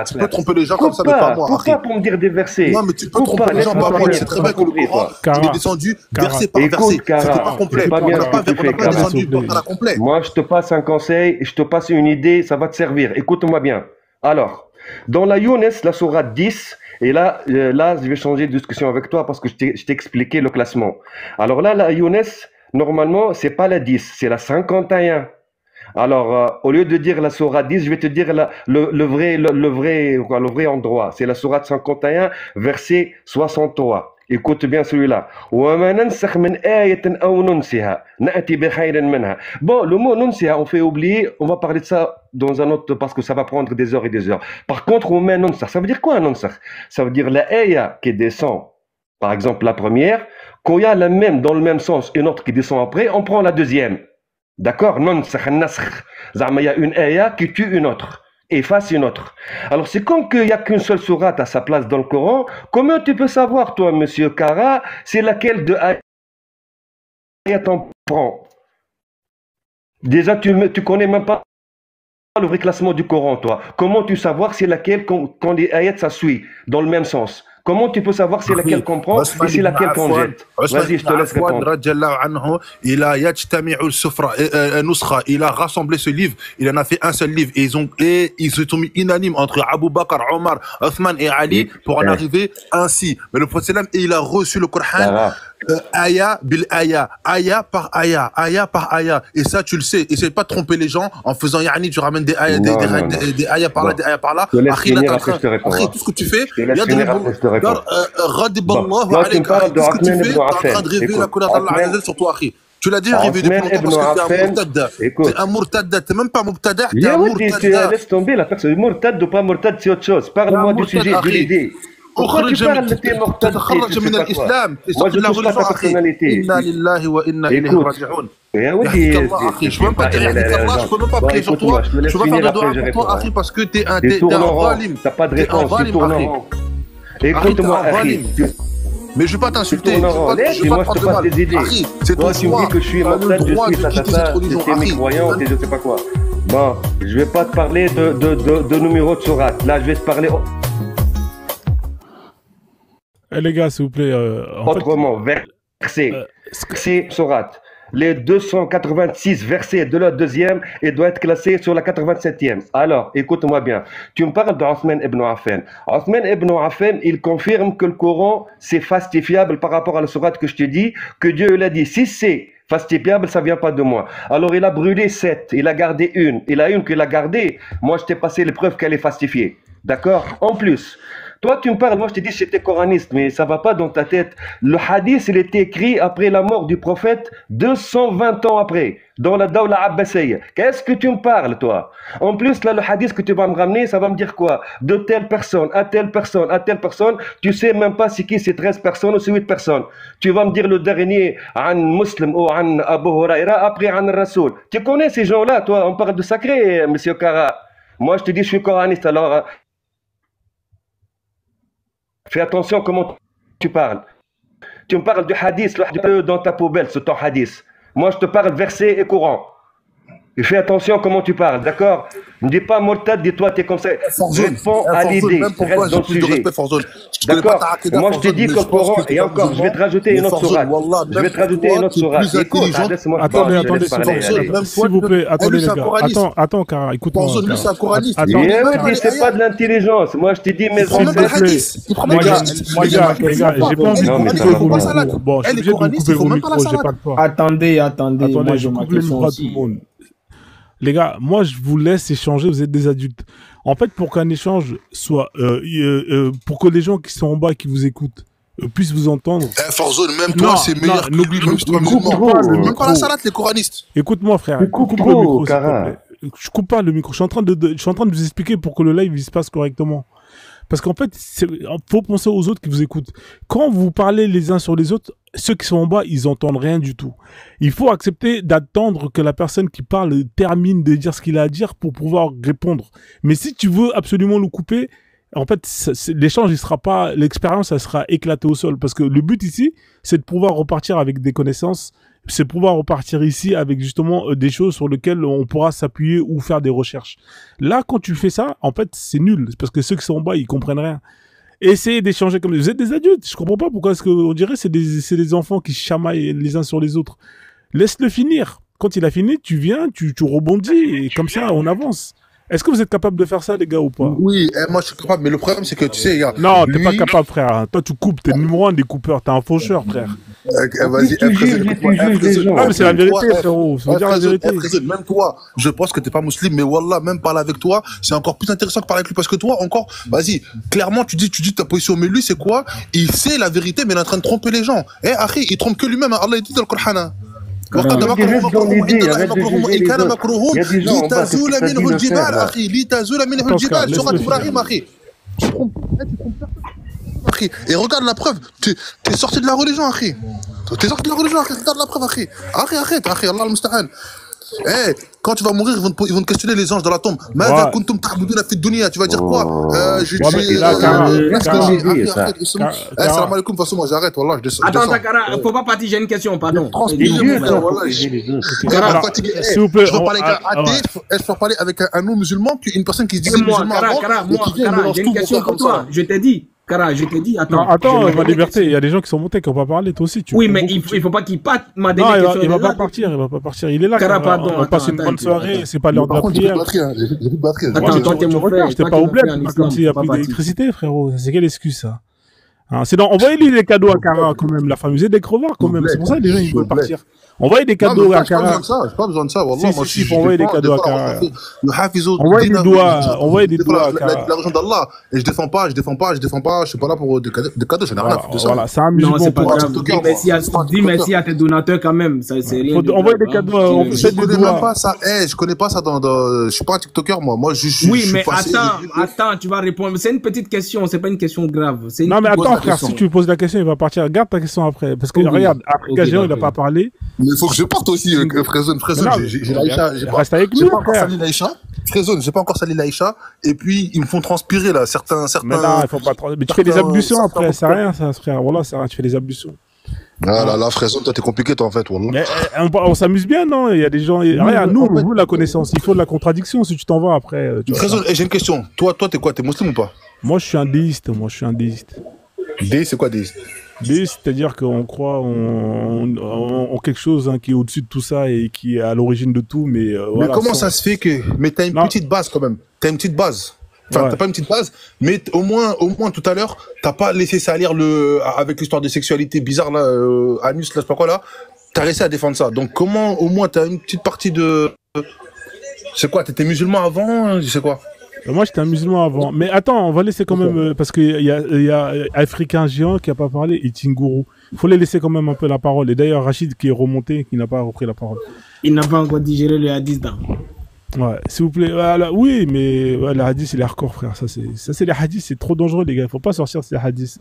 Tu peux tromper les gens comme ça, mais pas moi. Pourquoi pour me dire des versets? Non, mais tu peux tromper les gens, pas moi. C'est très bien que le Coran, il est descendu verset par verset. C'était pas complet. On n'a pas descendu par complet. Moi, je te passe un conseil, je te passe une idée, ça va te servir. Écoute-moi bien. Alors, dans la Younes, la sourate 10, et là, je vais changer de discussion avec toi parce que je t'ai expliqué le classement. Alors là, la Younes, normalement, c'est pas la 10, c'est la 51. Alors, au lieu de dire la sourate 10, je vais te dire le vrai endroit. C'est la sourate 51, verset 63. Écoute bien celui-là. Bon, le mot nunsiha, on fait oublier, on va parler de ça dans un autre, parce que ça va prendre des heures et des heures. Par contre, on met nunsakh. Ça veut dire quoi un nunsakh? Ça veut dire la aya qui descend, par exemple la première, quand il y a la même, dans le même sens, une autre qui descend après, on prend la deuxième. D'accord? Nunsakh, nasakh. Il y a une aya qui tue une autre. Efface une autre. Alors c'est comme qu'il n'y a qu'une seule sourate à sa place dans le Coran. Comment tu peux savoir, toi, monsieur Kara, c'est laquelle de ayat on prend? Déjà, tu connais même pas le vrai classement du Coran, toi. Comment tu savoir c'est laquelle quand les ayats ça suit dans le même sens? Comment tu peux savoir c'est laquelle qu'on prend et c'est laquelle qu'on jette? Vas-y, je te laisse répondre. Il a rassemblé ce livre, il en a fait un seul livre et ils se sont mis unanimes entre Abu Bakr, Omar, Othman et Ali pour en arriver ainsi. Mais le prophète il a reçu le Coran aya bil aya, aya par aya, aya par aya. Et ça tu le sais, essaye pas de tromper les gens en faisant yani tu ramènes des ayas, des ayas par là, des ayas par là. Après tout ce que tu fais, il y a de Radiballahu alayk, tout ce que tu fais, t'es en train de révéler la couleur d'Allah sur toi, Akhi. Tu l'as déjà rêvé depuis longtemps parce que t'es un murtad. T'es un murtad, t'es même pas mubtada, t'es un murtad. Laisse tomber la personne, murtad ou pas murtad, c'est autre chose. Parle-moi du sujet, de l'idée. Pourquoi tu parles de tes murtad? Moi je touche pas ta personnalité. Inna lillahi wa inna ilayhi raji'un. Je peux même pas dire Allah, je peux même pas prier sur toi. Je peux pas faire de doigt pour toi, Akhi, parce que t'es un valim. T'as pas de réponse, tu tournes en rond. Écoute-moi, Akhi. Mais je vais pas t'insulter, je vais pas moi je te passe des idées. Toi tu me dis que je suis mortel, je suis ça, c'est mes croyances et je sais pas quoi. Bon, je vais pas te parler de numéro de sourate. Là je vais te parler... Les gars, s'il vous plaît... autrement, verset. C'est sourate. Les 286 versets de la deuxième, il doit être classé sur la 87e. Alors, écoute-moi bien. Tu me parles d'Othman ibn Affan. Othman ibn Affan, il confirme que le Coran, c'est fastifiable par rapport à la sourate que je te dis, que Dieu l'a dit. Si c'est fastifiable, ça vient pas de moi. Alors, il a brûlé 7, il a gardé une. Il a une qu'il a gardée. Moi, je t'ai passé les preuves qu'elle est fastifiée. D'accord? En plus... Toi, tu me parles, moi je te dis que j'étais coraniste, mais ça va pas dans ta tête. Le hadith, il était écrit après la mort du prophète, 220 ans après, dans la Dawla Abbasiyya. Qu'est-ce que tu me parles, toi? En plus, là, le hadith que tu vas me ramener, ça va me dire quoi? De telle personne, à telle personne, à telle personne, tu sais même pas c'est qui ces 13 personnes ou ces 8 personnes. Tu vas me dire le dernier, an Muslim ou an Abu Huraira, après an Rasoul. Tu connais ces gens-là, toi? On parle de sacré, monsieur Kara. Moi, je te dis, je suis coraniste, alors... Fais attention comment tu parles. Tu me parles du hadith, le hadith dans ta poubelle, c'est ton hadith. Moi, je te parle verset et Coran. Et fais attention comment tu parles, d'accord? Ne dis pas Murtad, dis-toi, t'es comme ça. Réponds à l'idée, reste dans le sujet. D'accord? Moi, je te dis que le Coran, et encore, je vais te rajouter une autre sourate. Je vais te rajouter une autre sourate. Écoute, attendez, s'il vous plaît, attendez les gars. Attends, Kara, écoute-moi. C'est pas de l'intelligence. Moi, je te dis mes ancêtres. Les gars, j'ai pas envie de couper vos micros. Bon, je suis obligé de couper vos micros, j'ai pas le temps. Attendez, moi, je coupe les micros à tout le monde. Les gars, moi je vous laisse échanger, vous êtes des adultes. En fait, pour qu'un échange soit... pour que les gens qui sont en bas, qui vous écoutent, puissent vous entendre... Forzone, même toi, c'est meilleur que lui, même si toi musulman. Même pas la salade, les coranistes. Écoute-moi, frère. Coupe le micro, s'il te plaît. Je coupe pas le micro. Je suis en train de vous expliquer pour que le live il se passe correctement. Parce qu'en fait, faut penser aux autres qui vous écoutent. Quand vous parlez les uns sur les autres, ceux qui sont en bas, ils entendent rien du tout. Il faut accepter d'attendre que la personne qui parle termine de dire ce qu'il a à dire pour pouvoir répondre. Mais si tu veux absolument le couper, en fait, l'échange, il sera pas, l'expérience, ça sera éclatée au sol. Parce que le but ici, c'est de pouvoir repartir avec des connaissances. C'est pouvoir repartir ici avec justement des choses sur lesquelles on pourra s'appuyer ou faire des recherches. Là, quand tu fais ça, en fait, c'est nul. Parce que ceux qui sont en bas, ils comprennent rien. Essayez d'échanger comme... Vous êtes des adultes. Je comprends pas pourquoi est-ce qu'on dirait c'est des enfants qui se chamaillent les uns sur les autres. Laisse-le finir. Quand il a fini, tu viens, tu rebondis et comme ça, on avance. Est-ce que vous êtes capable de faire ça, les gars, ou pas? Oui, moi je suis capable, mais le problème c'est que tu sais, regarde. Non, t'es pas capable, frère. Toi, tu coupes, t'es le numéro 1 des coupeurs, t'es un faucheur, frère. Vas-y, ah, mais c'est la vérité, frérot. Faut dire la vérité. Même toi, je pense que t'es pas musulman, mais wallah, même parler avec toi, c'est encore plus intéressant que parler avec lui parce que toi, encore, vas-y, clairement, tu dis ta position, mais lui, c'est quoi? Il sait la vérité, mais il est en train de tromper les gens. Eh, Akhi, il trompe que lui-même. Allah, il dit dans le Coran. وقد مكرهم إن كان مكرهم لتزول منه الجبال أخي لتزول منه الجبال سورة إبراهيم أخي. Et regarde la preuve, t'es sorti de la religion أخي. T'es sorti de la religion أخي, regarde la preuve أخي. Arrête أخي, Allah المستعان. Eh, quand tu vas mourir, ils vont te questionner les anges dans la tombe. ماذا كنتم تعبدون في الدنيا? Tu vas dire quoi? Salam alaikum, de toute façon, moi j'arrête, wallah, je descends. Attends, Kara, faut pas partir, j'ai une question, pardon. S'il vous plaît, je peux parler avec un non-musulman, une personne qui se dit musulman avant, Kara, j'ai une question pour toi. Je t'ai dit, Cara, je te dis, attends. Non, attends, ma liberté, il y a des gens qui sont montés, qui n'ont pas parlé, toi aussi. Oui, mais il faut pas qu'il parte. Ma non, il va pas partir, il est là. Cara, pardon. On passe une bonne soirée, c'est pas l'heure de la prière. J'ai plus de batterie. Attends, toi, t'es mon frère. J'étais pas au bled, comme s'il n'y a plus d'électricité, frérot. C'est quelle excuse, ça? Sinon, envoyez-lui des cadeaux à Cara, quand même. La famille, vous êtes des crevards, quand même. C'est pour ça que les gens, ils veulent partir. Envoyez des cadeaux à Cara. J'ai pas besoin de ça, Wallah. Moi, je suis envoyer des cadeaux à Cara. Envoyez des doigts à Cara. L'argent d'Allah. Et je défends pas. Je suis pas là pour des cadeaux. Je n'ai rien à foutre de ça. Voilà, c'est un musulman. Non, c'est pas grave. Dis merci à tes donateurs, quand même. C'est rien. Envoyez des cadeaux. Je connais pas ça je suis pas un TikToker, moi. Oui, mais attends, tu vas répondre. C'est une petite question, c'est pas une question grave. Non, mais attends, frère, si tu poses la question, il va partir. Garde ta question après. Parce que regarde, Africa Géant, il n'a pas parlé. Il faut que je parte aussi, Frezone. J'ai Laïcha. Reste avec nous, frère. Frezone, j'ai pas encore sali Laïcha. Et puis, ils me font transpirer, là. Certains. Mais non, il faut pas mais tu fais des ablutions après. C'est rien, ça, frère. Voilà, c'est rien. Tu fais des ablutions. Ah là, Frezone, toi, t'es compliqué, toi, en fait. Mais on s'amuse bien, non? Il y a des gens. Regarde, nous, la connaissance. Il faut de la contradiction si tu t'en vas après. Frezone, j'ai une question. Toi, t'es quoi? T'es musulman ou pas? Moi, je suis un déiste. Déiste, c'est quoi déiste? Déiste, c'est-à-dire qu'on croit en quelque chose qui est au-dessus de tout ça et qui est à l'origine de tout, mais voilà. Mais comment ça se fait que... Mais t'as une petite base quand même. T'as une petite base. Enfin, t'as pas une petite base, mais au moins tout à l'heure, t'as pas laissé salir avec l'histoire de sexualité bizarre là, anus, là, je sais pas quoi là. T'as réussi à défendre ça. Donc comment, au moins, t'as une petite partie de... C'est quoi? T'étais musulman avant? Je sais quoi? Moi, j'étais un musulman avant. Mais attends, on va laisser quand même... parce qu'il y a Africain Géant qui n'a pas parlé et Tinguru. Il faut les laisser quand même un peu la parole. Et d'ailleurs, Rachid qui est remonté, qui n'a pas repris la parole. Il n'a pas encore digéré le hadith. Ouais, s'il vous plaît. Voilà, oui, mais le hadith, il est hardcore, frère. Ça, c'est les hadiths, c'est trop dangereux, les gars. Il faut pas sortir ces hadiths.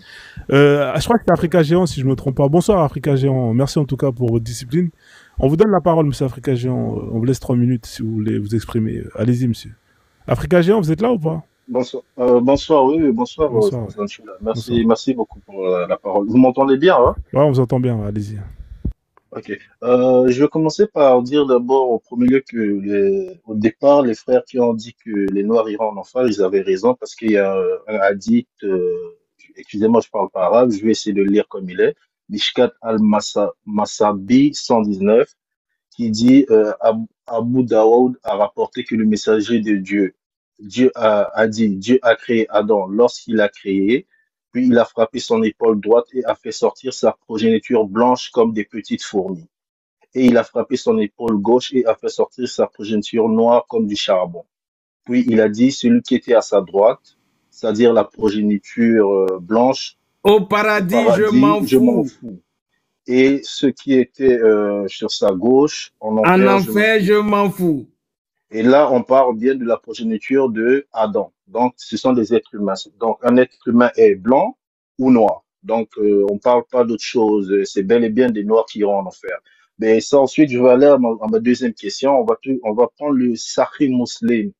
Je crois que c'est Africa Géant, si je me trompe pas. Bonsoir, Africa Géant. Merci en tout cas pour votre discipline. On vous donne la parole, monsieur Africa Géant. On vous laisse 3 minutes si vous voulez vous exprimer. Allez-y, monsieur. Africa Géant, vous êtes là ou pas? Bonsoir. Bonsoir, oui, bonsoir. Merci beaucoup pour la parole. Vous m'entendez bien, hein? Ouais, on vous entend bien, allez-y. Ok. Je vais commencer par dire d'abord au premier lieu que au départ, les frères qui ont dit que les Noirs iraient en enfer, ils avaient raison parce qu'il y a un hadith, excusez-moi, je parle pas arabe, je vais essayer de le lire comme il est, Mishkat al-Masabi 119, qui dit Abu Daoud a rapporté que le messager de Dieu a dit, Dieu a créé Adam lorsqu'il l'a créé, puis il a frappé son épaule droite et a fait sortir sa progéniture blanche comme des petites fourmis. Et il a frappé son épaule gauche et a fait sortir sa progéniture noire comme du charbon. Puis il a dit, celui qui était à sa droite, c'est-à-dire la progéniture blanche, au paradis, je m'en fous. Et ce qui était sur sa gauche, en enfer, je m'en fous. Et là, on parle bien de la progéniture de Adam. Donc, ce sont des êtres humains. Donc, un être humain est blanc ou noir. Donc, on parle pas d'autre chose. C'est bel et bien des noirs qui iront en enfer. Mais ça, ensuite, je vais aller à ma deuxième question. On va prendre le Sahih Muslim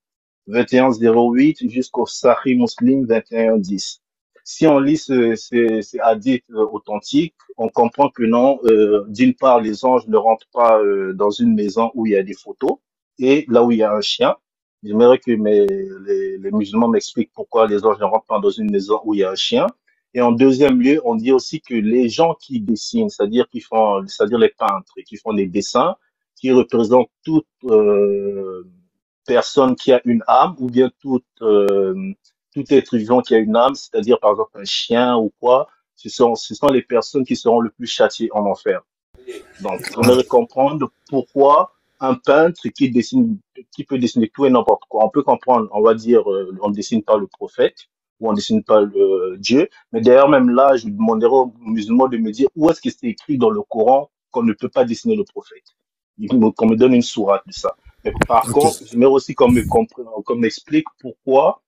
2108 jusqu'au Sahih Muslim 2110. Si on lit ces hadiths authentiques, on comprend que non, d'une part, les anges ne rentrent pas dans une maison où il y a des photos et là où il y a un chien. J'aimerais que les musulmans m'expliquent pourquoi les anges ne rentrent pas dans une maison où il y a un chien. Et en deuxième lieu, on dit aussi que les gens qui dessinent, c'est-à-dire les peintres qui font des dessins qui représentent toute personne qui a une âme ou bien tout être vivant qui a une âme, c'est-à-dire par exemple un chien ou quoi, ce sont les personnes qui seront le plus châtiées en enfer. Donc, on devrait comprendre pourquoi un peintre qui peut dessiner tout et n'importe quoi. On peut comprendre, on va dire, on ne dessine pas le prophète ou on ne dessine pas Dieu, mais d'ailleurs même là, je demanderais aux musulmans de me dire où est-ce que c'est écrit dans le Coran qu'on ne peut pas dessiner le prophète. Qu'on me donne une sourate de ça. Mais par contre, j'aimerais aussi qu'on m'explique pourquoi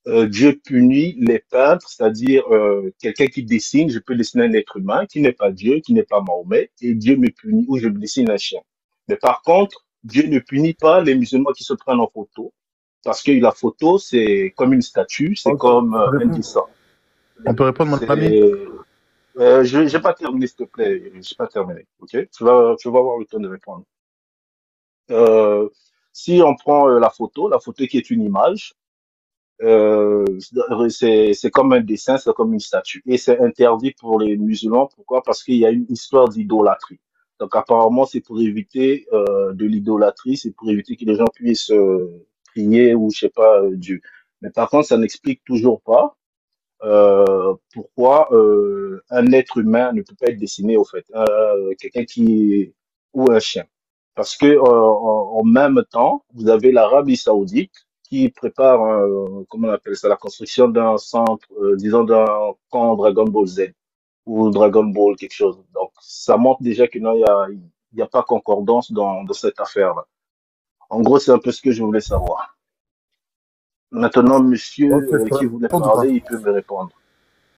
Dieu punit les peintres, c'est-à-dire quelqu'un qui dessine, je peux dessiner un être humain qui n'est pas Dieu, qui n'est pas Mahomet, et Dieu me punit ou je dessine un chien. Mais par contre, Dieu ne punit pas les musulmans qui se prennent en photo, parce que la photo, c'est comme une statue, c'est comme un dessin. On peut répondre, mon ami? Je n'ai pas terminé, s'il te plaît. Je n'ai pas terminé. Ok? Tu vas avoir le temps de répondre. Si on prend la photo qui est une image, c'est comme un dessin, c'est comme une statue. Et c'est interdit pour les musulmans. Pourquoi? Parce qu'il y a une histoire d'idolâtrie. Donc apparemment, c'est pour éviter de l'idolâtrie, c'est pour éviter que les gens puissent prier ou je sais pas Dieu. Mais par contre, ça n'explique toujours pas pourquoi un être humain ne peut pas être dessiné au fait, quelqu'un qui ou un chien. Parce que en même temps, vous avez l'Arabie Saoudite qui prépare, comment on appelle ça, la construction d'un centre, disons d'un camp Dragon Ball Z ou Dragon Ball quelque chose. Donc ça montre déjà que non, il y a pas concordance dans cette affaire-là. En gros, c'est un peu ce que je voulais savoir. Maintenant, monsieur qui voulait parler, il peut me répondre.